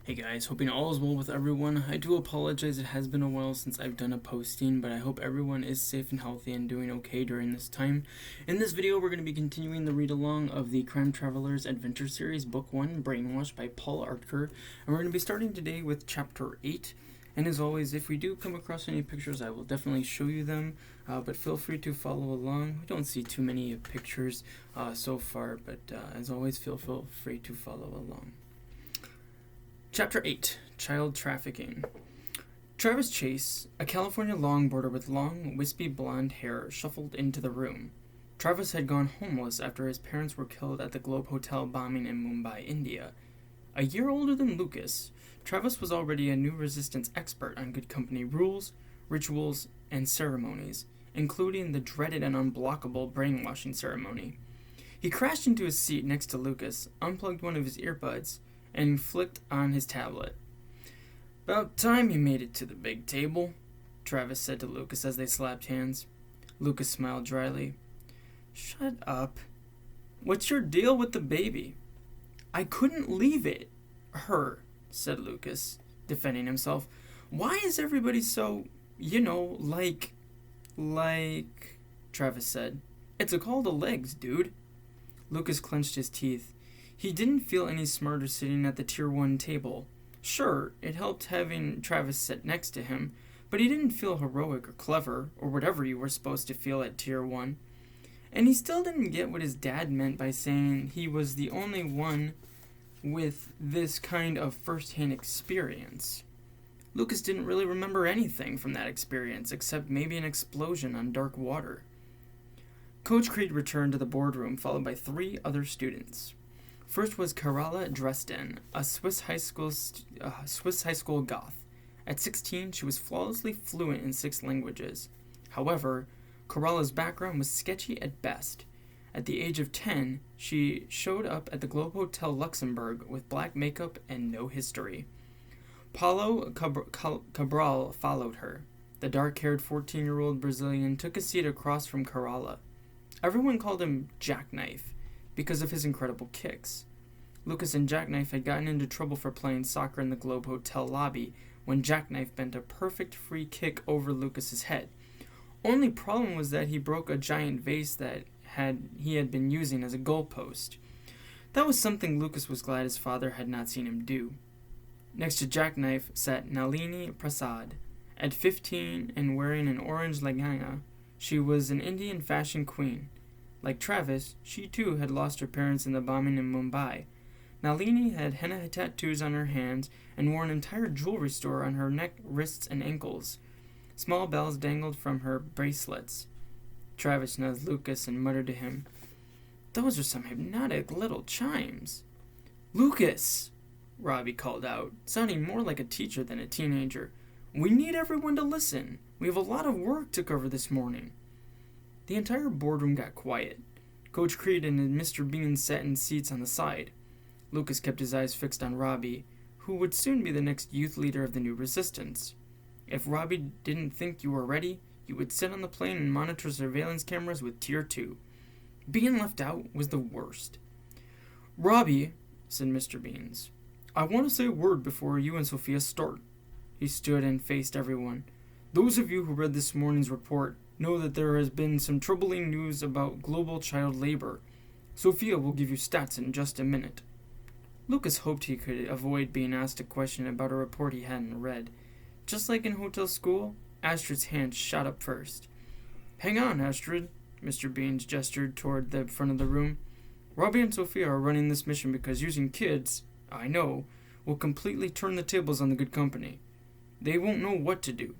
Hey guys, hoping all is well with everyone. I do apologize, it has been a while since I've done a posting, but I hope everyone is safe and healthy and doing okay during this time. In this video, we're going to be continuing the read-along of the Crime Travelers Adventure Series, Book 1, Brainwashed by Aertker, and we're going to be starting today with Chapter 8. And as always, if we do come across any pictures, I will definitely show you them, but feel free to follow along. We don't see too many pictures so far, but as always, feel free to follow along. Chapter 8, Child Trafficking. Travis Chase, a California longboarder with long, wispy blonde hair, shuffled into the room. Travis had gone homeless after his parents were killed at the Globe Hotel bombing in Mumbai, India. A year older than Lucas, Travis was already a new resistance expert on good company rules, rituals, and ceremonies, including the dreaded and unblockable brainwashing ceremony. He crashed into his seat next to Lucas, unplugged one of his earbuds, and flicked on his tablet. "About time you made it to the big table," Travis said to Lucas as they slapped hands. Lucas smiled dryly. "Shut up. What's your deal with the baby?" "I couldn't leave it. Her," said Lucas, defending himself. "Why is everybody so, like, Travis said. "It's a call to legs, dude." Lucas clenched his teeth. He didn't feel any smarter sitting at the Tier 1 table. Sure, it helped having Travis sit next to him, but he didn't feel heroic or clever, or whatever you were supposed to feel at Tier 1. And he still didn't get what his dad meant by saying he was the only one with this kind of first-hand experience. Lucas didn't really remember anything from that experience, except maybe an explosion on dark water. Coach Creed returned to the boardroom, followed by 3 other students. First was Kerala Dresden, a Swiss high school goth. At 16, she was flawlessly fluent in 6 languages. However, Kerala's background was sketchy at best. At the age of 10, she showed up at the Globe Hotel Luxembourg with black makeup and no history. Paulo Cabral followed her. The dark-haired 14-year-old Brazilian took a seat across from Kerala. Everyone called him Jackknife because of his incredible kicks. Lucas and Jackknife had gotten into trouble for playing soccer in the Globe Hotel lobby when Jackknife bent a perfect free kick over Lucas's head. Only problem was that he broke a giant vase that he had been using as a goalpost. That was something Lucas was glad his father had not seen him do. Next to Jackknife sat Nalini Prasad. At 15 and wearing an orange lehenga, she was an Indian fashion queen. Like Travis, she too had lost her parents in the bombing in Mumbai. Nalini had henna tattoos on her hands and wore an entire jewelry store on her neck, wrists, and ankles. Small bells dangled from her bracelets. Travis nudged Lucas and muttered to him, "Those are some hypnotic little chimes." "Lucas!" Robbie called out, sounding more like a teacher than a teenager. "We need everyone to listen. We have a lot of work to cover this morning." The entire boardroom got quiet. Coach Creed and Mr. Bean sat in seats on the side. Lucas kept his eyes fixed on Robbie, who would soon be the next youth leader of the new resistance. If Robbie didn't think you were ready, you would sit on the plane and monitor surveillance cameras with Tier 2. Being left out was the worst. "Robbie," said Mr. Beans, "I want to say a word before you and Sophia start." He stood and faced everyone. "Those of you who read this morning's report know that there has been some troubling news about global child labor. Sophia will give you stats in just a minute." Lucas hoped he could avoid being asked a question about a report he hadn't read. Just like in hotel school, Astrid's hand shot up first. "Hang on, Astrid," Mr. Beans gestured toward the front of the room. "Robbie and Sophia are running this mission because using kids, I know, will completely turn the tables on the good company. They won't know what to do."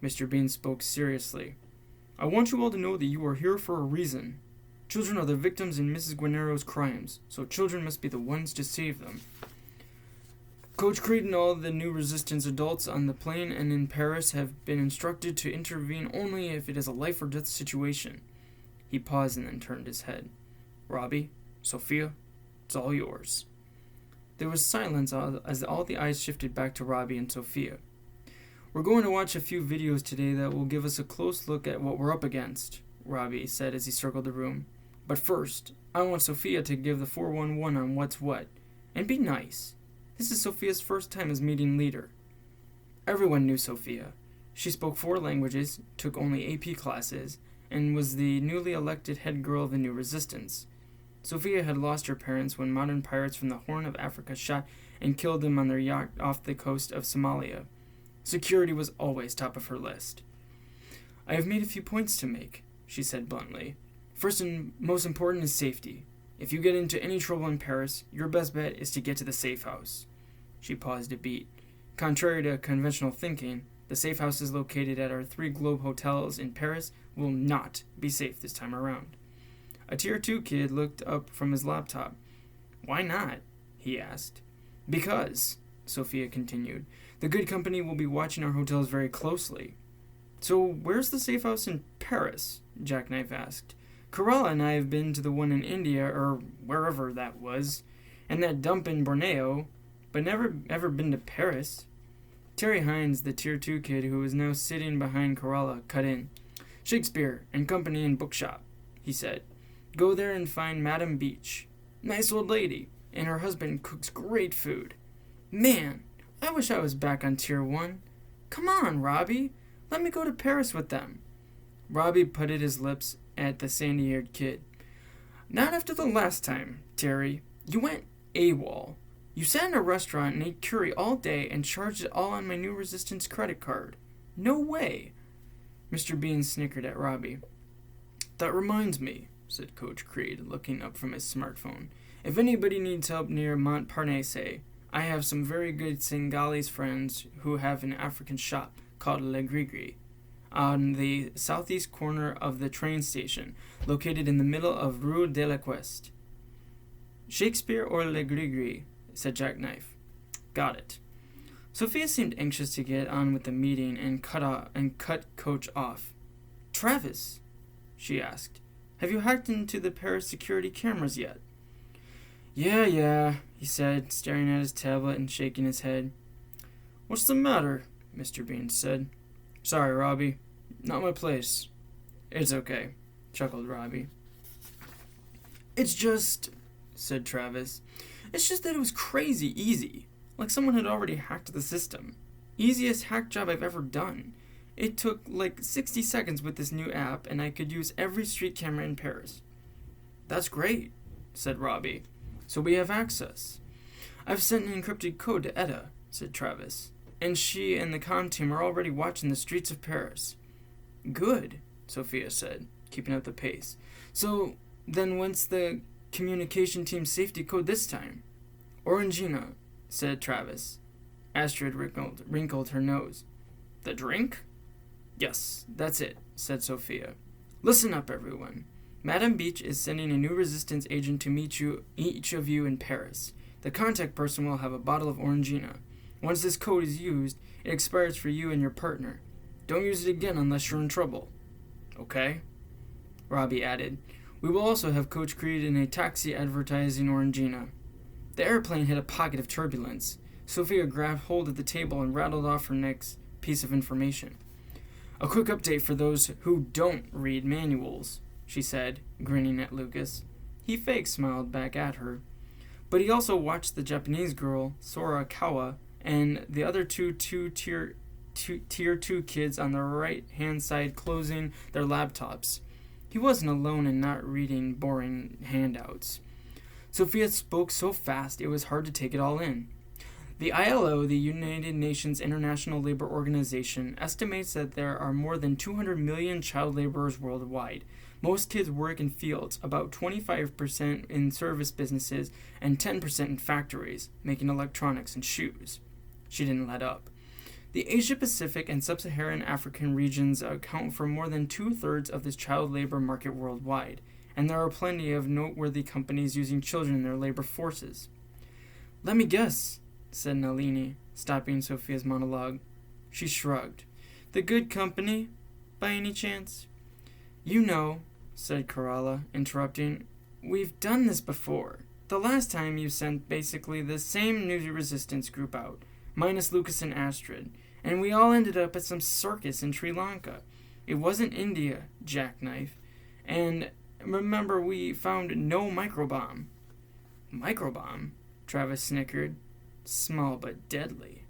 Mr. Bean spoke seriously. "I want you all to know that you are here for a reason. Children are the victims in Mrs. Guarnero's crimes, so children must be the ones to save them. Coach Creed and all the new resistance adults on the plane and in Paris have been instructed to intervene only if it is a life or death situation." He paused and then turned his head. "Robbie, Sophia, it's all yours." There was silence as all the eyes shifted back to Robbie and Sophia. "We're going to watch a few videos today that will give us a close look at what we're up against," Robbie said as he circled the room. "But first, I want Sophia to give the 411 on what's what. And be nice. This is Sophia's first time as meeting leader. Everyone knew Sophia. She spoke 4 languages, took only AP classes, and was the newly elected head girl of the new resistance. Sophia had lost her parents when modern pirates from the Horn of Africa shot and killed them on their yacht off the coast of Somalia. Security was always top of her list. I have made a few points to make, she said bluntly. First and most important is safety. If you get into any trouble in Paris, your best bet is to get to the safe house. She paused a beat. Contrary to conventional thinking, the safe houses located at our 3 Globe hotels in Paris will not be safe this time around. A Tier 2 kid looked up from his laptop. Why not? He asked. Because, Sophia continued, the good company will be watching our hotels very closely. So where's the safe house in Paris? Jackknife asked. Kerala and I have been to the one in India, or wherever that was, and that dump in Borneo, but never ever been to Paris. Terry Hines, the Tier 2 kid who was now sitting behind Kerala, cut in. Shakespeare and Company and Bookshop, he said. Go there and find Madame Beach. Nice old lady, and her husband cooks great food. Man, I wish I was back on Tier 1. Come on, Robbie. Let me go to Paris with them. Robbie putted his lips at the sandy-haired kid. Not after the last time, Terry. You went AWOL. You sat in a restaurant and ate curry all day and charged it all on my new Resistance credit card. No way. Mr. Bean snickered at Robbie. That reminds me, said Coach Creed, looking up from his smartphone. If anybody needs help near Montparnasse, I have some very good Senegalese friends who have an African shop called Le Grigri on the southeast corner of the train station, located in the middle of Rue de la Quest. Shakespeare or Le Grigri, said Jackknife. Got it. Sophia seemed anxious to get on with the meeting and cut Coach off. Travis, she asked, have you hacked into the Paris security cameras yet? Yeah, he said, staring at his tablet and shaking his head. What's the matter? Mr. Bean said. Sorry, Robbie. Not my place. It's okay, chuckled Robbie. It's just, said Travis. It's just that it was crazy easy. Like someone had already hacked the system. Easiest hack job I've ever done. It took like 60 seconds with this new app, and I could use every street camera in Paris. That's great, said Robbie. So we have access. I've sent an encrypted code to Etta, said Travis. And she and the comm team are already watching the streets of Paris. Good, Sophia said, keeping up the pace. So then when's the communication team's safety code this time? Orangina, said Travis. Astrid wrinkled her nose. The drink? Yes, that's it, said Sophia. Listen up, everyone. Madame Beach is sending a new resistance agent to meet each of you in Paris. The contact person will have a bottle of Orangina. Once this code is used, it expires for you and your partner. Don't use it again unless you're in trouble. Okay? Robbie added. We will also have Coach Creed in a taxi advertising Orangina. The airplane hit a pocket of turbulence. Sophia grabbed hold of the table and rattled off her next piece of information. A quick update for those who don't read manuals, she said, grinning at Lucas. He fake smiled back at her. But he also watched the Japanese girl, Sora Kawa, and the other two tier 2 kids on the right-hand side closing their laptops. He wasn't alone in not reading boring handouts. Sophia spoke so fast it was hard to take it all in. The ILO, the United Nations International Labor Organization, estimates that there are more than 200 million child laborers worldwide. Most kids work in fields, about 25% in service businesses, and 10% in factories, making electronics and shoes. She didn't let up. The Asia-Pacific and Sub-Saharan African regions account for more than 2/3 of this child labor market worldwide, and there are plenty of noteworthy companies using children in their labor forces. Let me guess, said Nalini, stopping Sophia's monologue. She shrugged. The good company, by any chance? You know, said Kerala, interrupting. We've done this before. The last time you sent basically the same new resistance group out, minus Lucas and Astrid, and we all ended up at some circus in Sri Lanka. It wasn't India, Jackknife. And remember, we found no microbomb. Microbomb? Travis snickered. Small but deadly.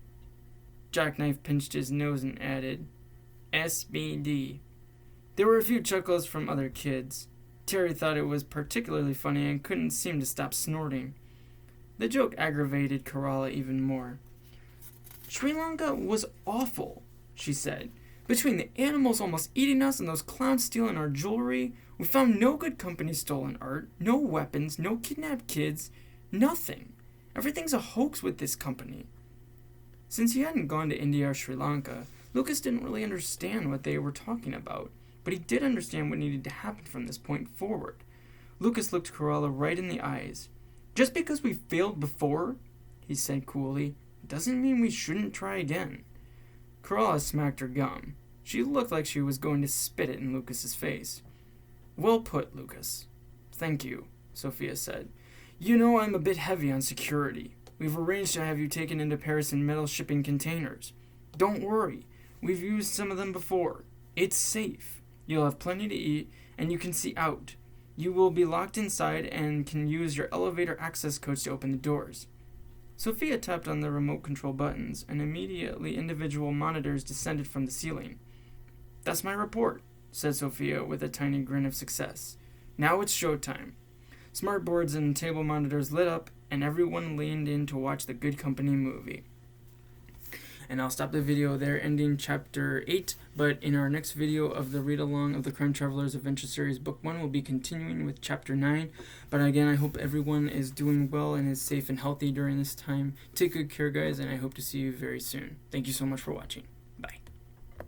Jackknife pinched his nose and added, SBD. There were a few chuckles from other kids. Terry thought it was particularly funny and couldn't seem to stop snorting. The joke aggravated Kerala even more. Sri Lanka was awful, she said. Between the animals almost eating us and those clowns stealing our jewelry, we found no good company stolen art, no weapons, no kidnapped kids, nothing. Everything's a hoax with this company. Since he hadn't gone to India or Sri Lanka, Lucas didn't really understand what they were talking about, but he did understand what needed to happen from this point forward. Lucas looked Kerala right in the eyes. Just because we failed before, he said coolly, doesn't mean we shouldn't try again. Kerala smacked her gum. She looked like she was going to spit it in Lucas's face. Well put, Lucas. Thank you, Sophia said. You know I'm a bit heavy on security. We've arranged to have you taken into Paris in metal shipping containers. Don't worry. We've used some of them before. It's safe. You'll have plenty to eat, and you can see out. You will be locked inside and can use your elevator access codes to open the doors. Sophia tapped on the remote control buttons, and immediately individual monitors descended from the ceiling. That's my report, said Sophia with a tiny grin of success. Now it's showtime. Smart boards and table monitors lit up, and everyone leaned in to watch the Good Company movie. And I'll stop the video there, ending Chapter 8, but in our next video of the read-along of the Crime Travelers Adventure Series Book 1, we'll be continuing with Chapter 9. But again, I hope everyone is doing well and is safe and healthy during this time. Take good care, guys, and I hope to see you very soon. Thank you so much for watching.